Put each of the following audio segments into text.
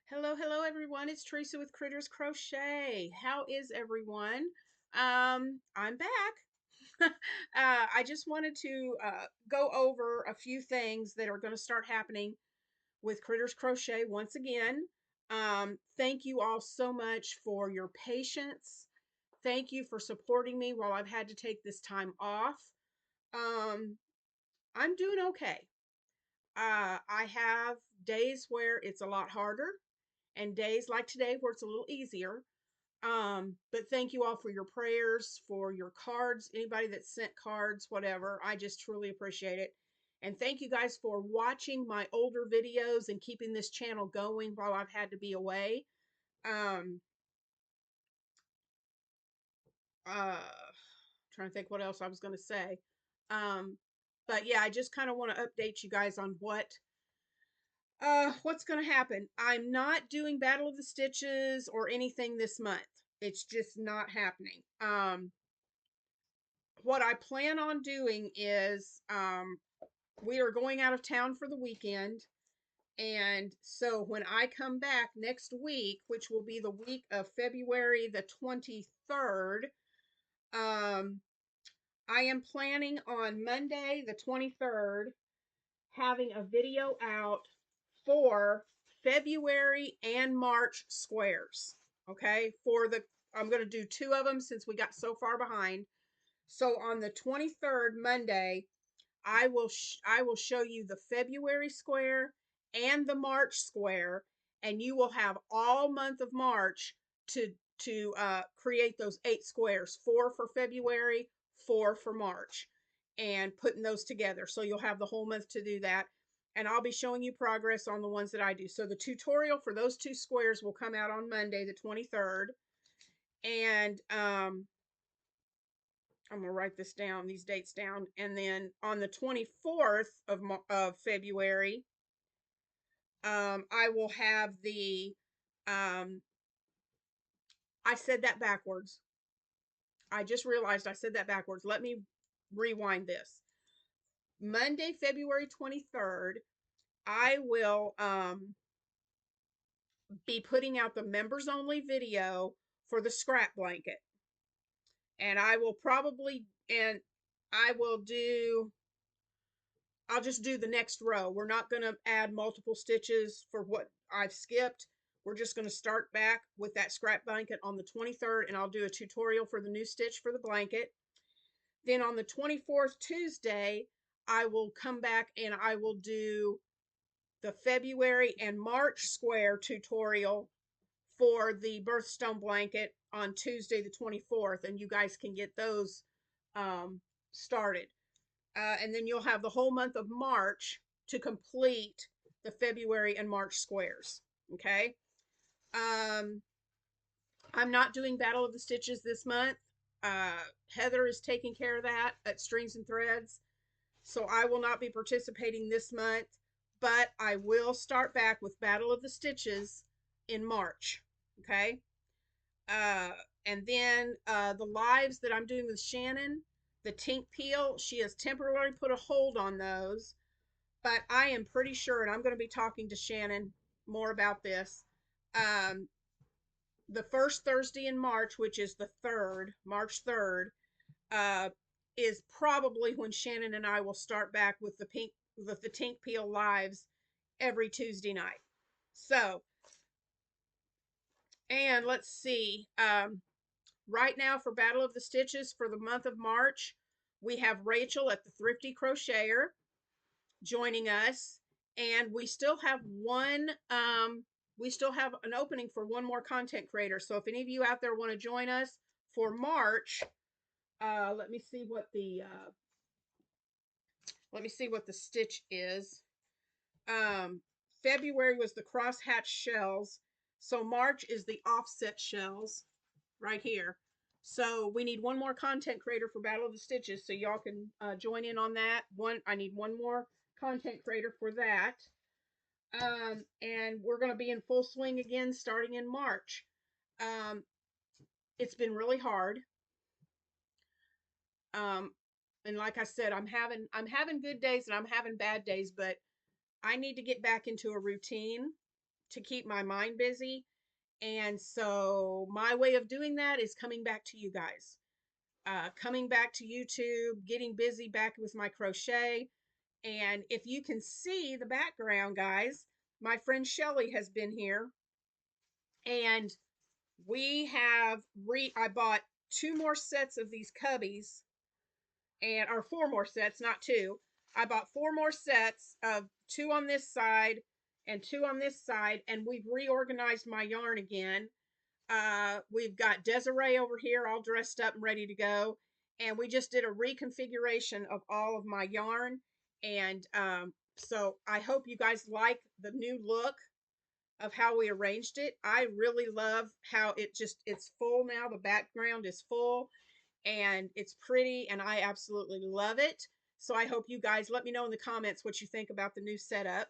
Hello, hello everyone. It's Teresa with Critters Crochet. How is everyone? I'm back. I just wanted to go over a few things that are going to start happening with Critters Crochet once again. Thank you all so much for your patience. Thank you for supporting me while I've had to take this time off. Um, I'm doing okay. I have days where it's a lot harder and days like today where it's a little easier. But thank you all for your prayers, for your cards, anybody that sent cards, whatever. I just truly appreciate it. And thank you guys for watching my older videos and keeping this channel going while I've had to be away. Um, Trying to think what else I was going to say. Um, but yeah, I just kind of want to update you guys on what's going to happen. I'm not doing Battle of the Stitches or anything this month. It's just not happening. What I plan on doing is we are going out of town for the weekend. And so when I come back next week, which will be the week of February the 23rd, um, I am planning on Monday the 23rd having a video out for February and March squares. Okay, I'm going to do two of them since we got so far behind. So on the 23rd Monday, I will show you the February square and the March square, and you will have all month of March to create those 8 squares, 4 for February, 4 for March, and putting those together. So you'll have the whole month to do that. And I'll be showing you progress on the ones that I do. So the tutorial for those 2 squares will come out on Monday, the 23rd. And I'm gonna write this down, these dates down, and then on the 24th of February, I will have the. Um, I said that backwards. I just realized I said that backwards. Let me rewind this. Monday, February 23rd, I will be putting out the members only video for the scrap blanket, and I will probably and I will do I'll just do the next row. We're not going to add multiple stitches for what I've skipped. We're just going to start back with that scrap blanket on the 23rd, and I'll do a tutorial for the new stitch for the blanket. Then on the 24th, Tuesday, I will come back and I will do the February and March square tutorial for the birthstone blanket on Tuesday the 24th, and you guys can get those started. And then you'll have the whole month of March to complete the February and March squares. Okay. Um, I'm not doing Battle of the Stitches this month. Heather is taking care of that at Strings and Threads. So I will not be participating this month, but I will start back with Battle of the Stitches in March. Okay. Uh, and then the lives that I'm doing with Shannon, the Tink Peel, she has temporarily put a hold on those, but I am pretty sure, and I'm going to be talking to Shannon more about this. Um, the first Thursday in March, which is the 3rd, March 3rd, uh, is probably when Shannon and I will start back with the Tink Peel lives every Tuesday night. So, and let's see. Right now for Battle of the Stitches for the month of March, we have Rachel at the Thrifty Crocheter joining us, and we still have we still have an opening for one more content creator. So if any of you out there want to join us for March, let me see what the stitch is. Um, February was the crosshatch shells, so March is the offset shells right here. So we need one more content creator for Battle of the Stitches, so y'all can join in on that. I need one more content creator for that. And we're going to be in full swing again starting in March. Um, it's been really hard. Um, and like I said, I'm having good days and I'm having bad days, but I need to get back into a routine. to keep my mind busy. And so my way of doing that is coming back to you guys, coming back to YouTube, getting busy back with my crochet. And if you can see the background, guys, my friend Shelly has been here, and we have I bought 2 more sets of these cubbies, and or 4 more sets, not two. I bought 4 more sets of 2 on this side and 2 on this side, and we've reorganized my yarn again. We've got Desiree over here all dressed up and ready to go, and we just did a reconfiguration of all of my yarn. And so I hope you guys like the new look of how we arranged it. I really love how it's full now. The background is full and it's pretty, and I absolutely love it. So I hope you guys let me know in the comments what you think about the new setup.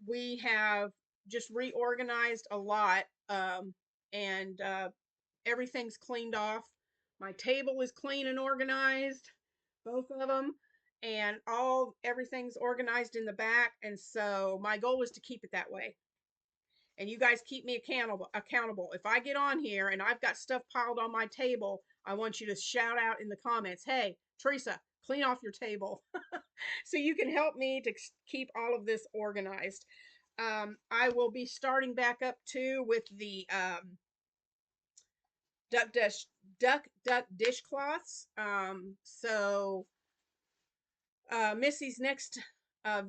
We have just reorganized a lot, and everything's cleaned off. My table is clean and organized, both of them, and everything's organized in the back. And so my goal is to keep it that way. And you guys keep me accountable. If I get on here and I've got stuff piled on my table, I want you to shout out in the comments, hey, Teresa, clean off your table. So you can help me to keep all of this organized. I will be starting back up too with the duck dishcloths. Missy's next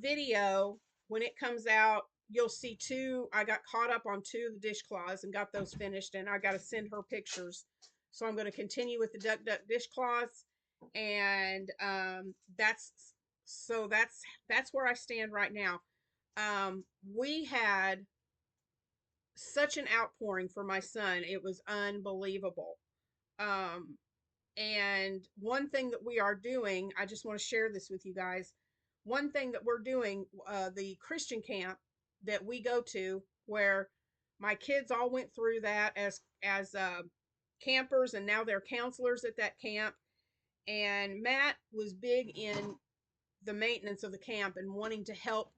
video, when it comes out, you'll see 2. I got caught up on 2 of the dishcloths and got those finished, and I got to send her pictures. So I'm going to continue with the duck dishcloths, and that's where I stand right now. We had such an outpouring for my son. It was unbelievable. And one thing that we are doing, I just want to share this with you guys. One thing that we're doing, the Christian camp that we go to, where my kids all went through that as campers, and now they're counselors at that camp. And Matt was big in the maintenance of the camp and wanting to help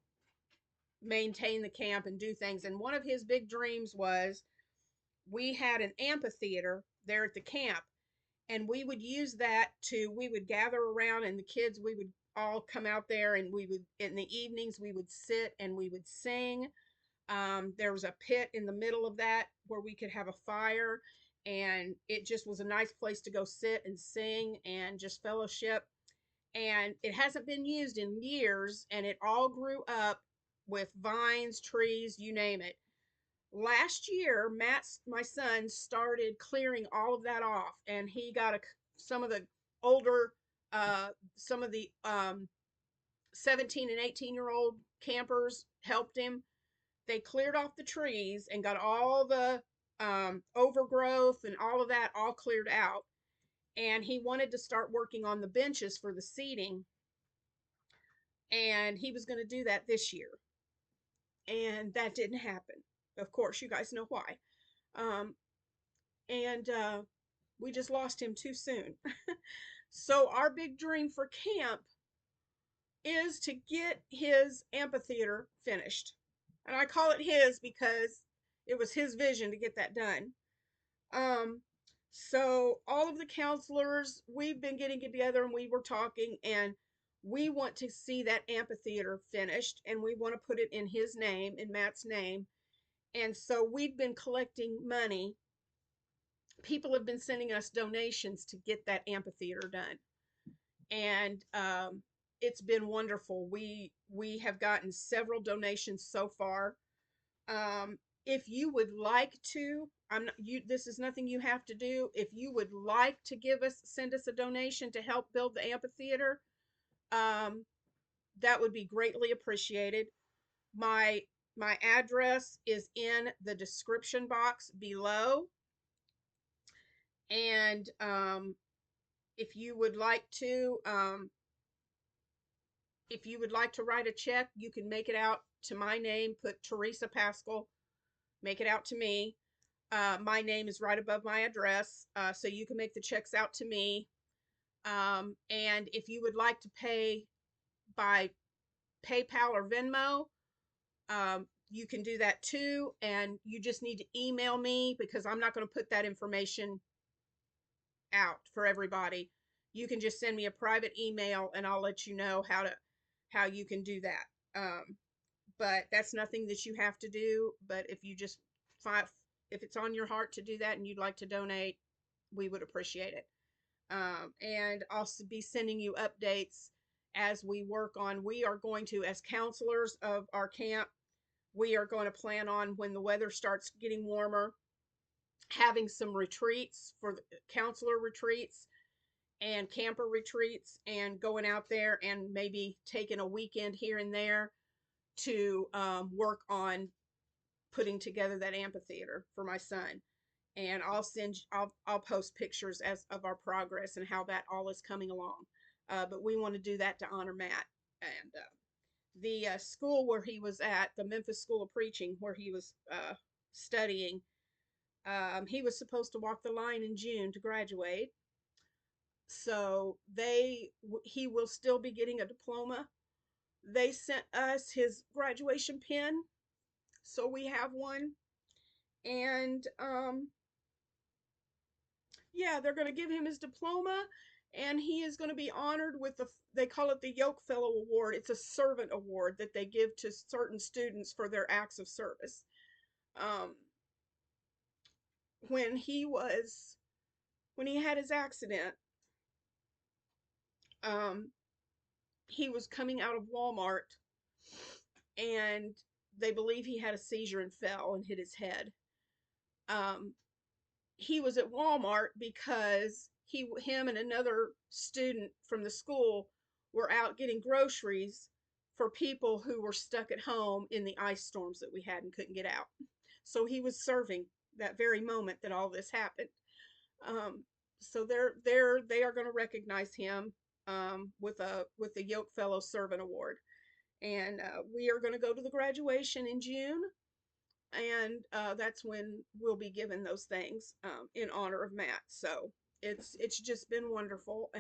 maintain the camp and do things. And one of his big dreams was, we had an amphitheater there at the camp, and we would use that we would gather around, and the kids, we would all come out there, and we would, in the evenings, we would sit and we would sing. There was a pit in the middle of that where we could have a fire, and it just was a nice place to go sit and sing and just fellowship. And it hasn't been used in years, and it all grew up with vines, trees, you name it. Last year, my son, started clearing all of that off, and he got some of the older, some of the 17 and 18-year-old campers helped him. They cleared off the trees and got all the overgrowth and all of that all cleared out. And he wanted to start working on the benches for the seating, and he was going to do that this year. And that didn't happen. Of course, you guys know why. And we just lost him too soon. So our big dream for camp is to get his amphitheater finished. And I call it his because it was his vision to get that done. So all of the counselors, we've been getting together, and we were talking, and we want to see that amphitheater finished, and we want to put it in his name, in Matt's name. And so we've been collecting money. People have been sending us donations to get that amphitheater done. And it's been wonderful. We have gotten several donations so far. If you would like to, this is nothing you have to do. If you would like to send us a donation to help build the amphitheater, that would be greatly appreciated. My address is in the description box below. And if you would like to write a check, you can make it out to my name, put Teresa Paschall, make it out to me. My name is right above my address, so you can make the checks out to me. And if you would like to pay by PayPal or Venmo, you can do that too. And you just need to email me because I'm not going to put that information out for everybody. You can just send me a private email and I'll let you know how you can do that. But that's nothing that you have to do. But if you just find, if it's on your heart to do that and you'd like to donate, we would appreciate it. And I'll be sending you updates as we work on. We are going to, as counselors of our camp, we are going to plan on, when the weather starts getting warmer, having some retreats for the counselor retreats and camper retreats, and going out there and maybe taking a weekend here and there to work on putting together that amphitheater for my son. And I'll post pictures as of our progress and how that all is coming along. But we want to do that to honor Matt. And the school where he was at, the Memphis School of Preaching, where he was studying, he was supposed to walk the line in June to graduate. So he will still be getting a diploma. They sent us his graduation pin, so we have one. And yeah, they're going to give him his diploma, and he is going to be honored with they call it the Yoke Fellow Award. It's a servant award that they give to certain students for their acts of service. Um, when he had his accident, um, he was coming out of Walmart, and they believe he had a seizure and fell and hit his head. He was at Walmart because him and another student from the school were out getting groceries for people who were stuck at home in the ice storms that we had and couldn't get out. So he was serving that very moment that all this happened. So they are going to recognize him with the Yoke Fellow Servant Award, and we are going to go to the graduation in June, and that's when we'll be given those things in honor of Matt. So it's just been wonderful.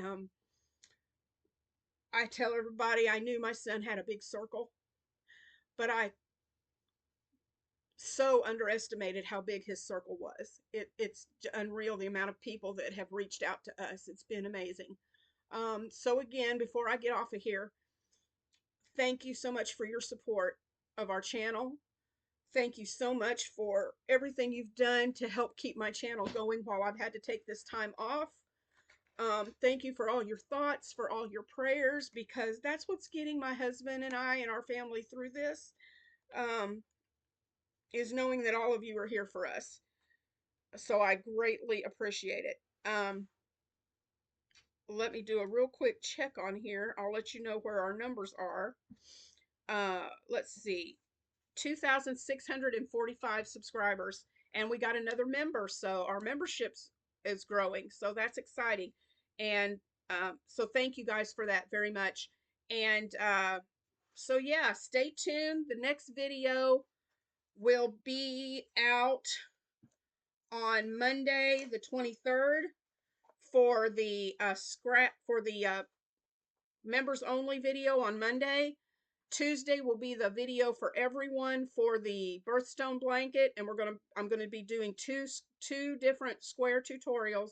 I tell everybody I knew my son had a big circle, but I so underestimated how big his circle was. It's unreal the amount of people that have reached out to us. It's been amazing. So again, before I get off of here, thank you so much for your support of our channel. Thank you so much for everything you've done to help keep my channel going while I've had to take this time off. Thank you for all your thoughts, for all your prayers, because that's what's getting my husband and I and our family through this, is knowing that all of you are here for us. So I greatly appreciate it. Let me do a real quick check on here. I'll let you know where our numbers are. Let's see. 2,645 subscribers, and we got another member, so our memberships is growing, so that's exciting. And so thank you guys for that very much. And so yeah, stay tuned. The next video will be out on Monday the 23rd for the members only video on Monday. Tuesday will be the video for everyone for the birthstone blanket, and I'm gonna be doing two different square tutorials,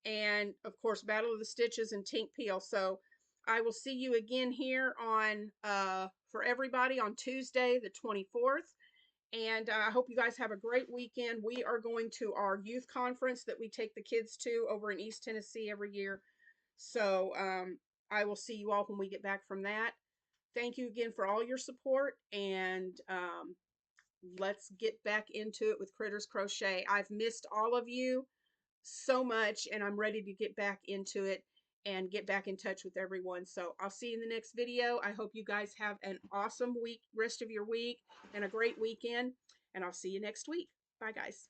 and of course Battle of the Stitches and Tink Peel. So I will see you again here on for everybody on Tuesday the 24th, and I hope you guys have a great weekend. We are going to our youth conference that we take the kids to over in East Tennessee every year. So I will see you all when we get back from that. Thank you again for all your support, and let's get back into it with Critters Crochet. I've missed all of you so much, and I'm ready to get back into it and get back in touch with everyone. So I'll see you in the next video. I hope you guys have an awesome week, rest of your week, and a great weekend, and I'll see you next week. Bye, guys.